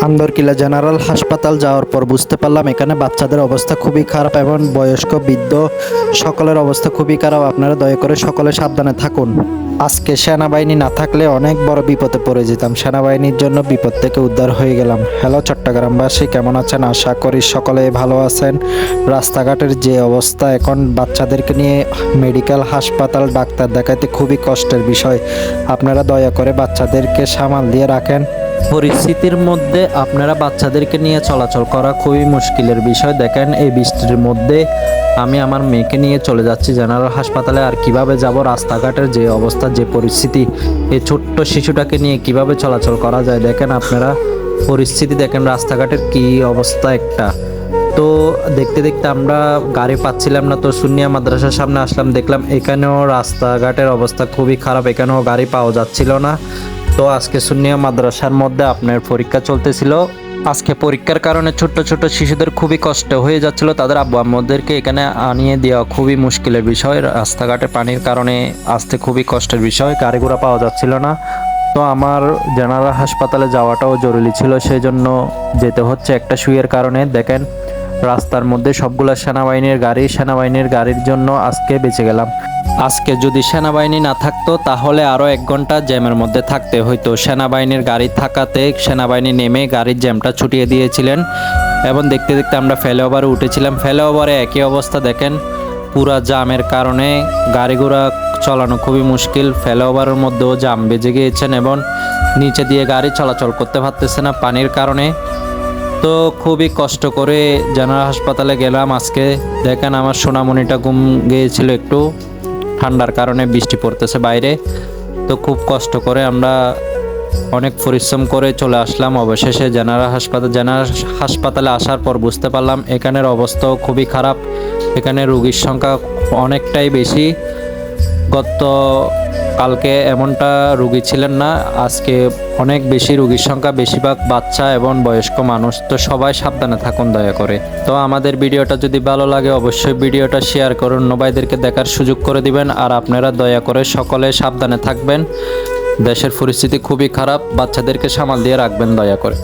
Andarkilla general হাসপাতাল যাওয়ার পর বুঝতে পারলাম এখানে বাচ্চাদের অবস্থা খুবই খারাপ এবং বয়স্ক বৃদ্ধ সকলের অবস্থা খুবই খারাপ। আপনারা দয়া করে সকলে সাবধানে থাকুন। আজকে সেনাবাহিনী না থাকলে অনেক বড় বিপদে পড়ে যেতাম। সেনাবাহিনীর জন্য বিপদ থেকে উদ্ধার হয়ে গেলাম। হ্যালো চট্টগ্রামবাসী, কেমন আছেন? আশা করি সকলে ভালো আছেন। রাস্তাঘাটের যে অবস্থা এখন, বাচ্চাদেরকে নিয়ে মেডিকেল হাসপাতাল ডাক্তার দেখাতে খুবই কষ্টের বিষয়। আপনারা দয়া করে বাচ্চাদেরকে সামাল দিয়ে রাখেন। পরিস্থিতির মধ্যে আপনারা বাচ্চাদেরকে নিয়ে চলাচল করা খুবই মুশকিলের বিষয়। দেখেন, এই বৃষ্টির মধ্যে আমি আমার মেয়েকে নিয়ে চলে যাচ্ছি জেনারেল হাসপাতালে। আর কিভাবে যাব? রাস্তাঘাটের যে অবস্থা, যে পরিস্থিতি, এই ছোট্ট শিশুটাকে নিয়ে কিভাবে চলাচল করা যায়? দেখেন আপনারা পরিস্থিতি, দেখেন রাস্তাঘাটের কি অবস্থা একটা। তো দেখতে দেখতে আমরা গাড়ি পাচ্ছিলাম না, তো সুন্নিয়া মাদ্রাসার সামনে আসলাম। দেখলাম এখানেও রাস্তাঘাটের অবস্থা খুবই খারাপ, এখানেও গাড়ি পাওয়া যাচ্ছিল না। তো আজকে সুন্নিয়া মাদ্রাসার মধ্যে আপনার পরীক্ষা চলতেছিল। আজকে পরীক্ষার কারণে ছোট্ট ছোট্ট শিশুদের খুবই কষ্ট হয়ে যাচ্ছিল। তাদের আব্বু আম্মুদেরকে এখানে আনিয়ে দেওয়া খুবই মুশকিলের বিষয়। রাস্তাঘাটে পানির কারণে আসতে খুবই কষ্টের বিষয়, গাড়ি ঘোড়া পাওয়া যাচ্ছিল না। তো আমার জেনারেল হাসপাতালে যাওয়াটাও জরুরি ছিল, সেই জন্য যেতে হচ্ছে একটা শুয়ের কারণে। দেখেন রাস্তার মধ্যে সবগুলো সেনাবাহিনীর গাড়ির জন্য আজকে বেঁচে গেলাম। আজকে যদি সেনাবাহিনী না থাকতো তাহলে আরও 1 ঘন্টা জ্যামের মধ্যে থাকতে হইতো। সেনাবাহিনীর গাড়ি থাকাতে সেনাবাহিনী নেমে গাড়ির জ্যামটা ছুটিয়ে দিয়েছিলেন এবং দেখতে দেখতে আমরা ফ্লাইওভারে উঠেছিলাম। ফ্লাইওভারে একই অবস্থা, দেখেন পুরা জামের কারণে গাড়ি ঘোড়া চালানো খুবই মুশকিল। ফ্লাইওভারের মধ্যেও জাম বেজে গিয়েছেন এবং নিচে দিয়ে গাড়ি চলাচল করতে পারতেছে না পানির কারণে। তো খুবই কষ্ট করে জেনারেল হাসপাতালে গেলাম আজকে। দেখেন আমার সোনামণিটা ঘুম গিয়েছিল একটু, ঠান্ডার কারণে বৃষ্টি পড়তেছে বাইরে। তো খুব কষ্ট করে আমরা অনেক পরিশ্রম করে চলে আসলাম অবশেষে জেনারেল হাসপাতালে আসার পর বুঝতে পারলাম এখানের অবস্থাও খুবই খারাপ। এখানে রোগীর সংখ্যা অনেকটাই বেশি। কালকে এমনটা রোগী ছিলেন না, আজকে অনেক বেশি রোগীর সংখ্যা, বেশিরভাগ বাচ্চা এবং বয়স্ক মানুষ। তো সবাই সাবধানে থাকুন দয়া করে। তো আমাদের ভিডিওটা যদি ভালো লাগে অবশ্যই ভিডিওটা শেয়ার করুন, নবাইদেরকে দেখার সুযোগ করে দিবেন। আর আপনারা দয়া করে সকলে সাবধানে থাকবেন। দেশের পরিস্থিতি খুবই খারাপ, বাচ্চাদেরকে সামাল দিয়ে রাখবেন দয়া করে।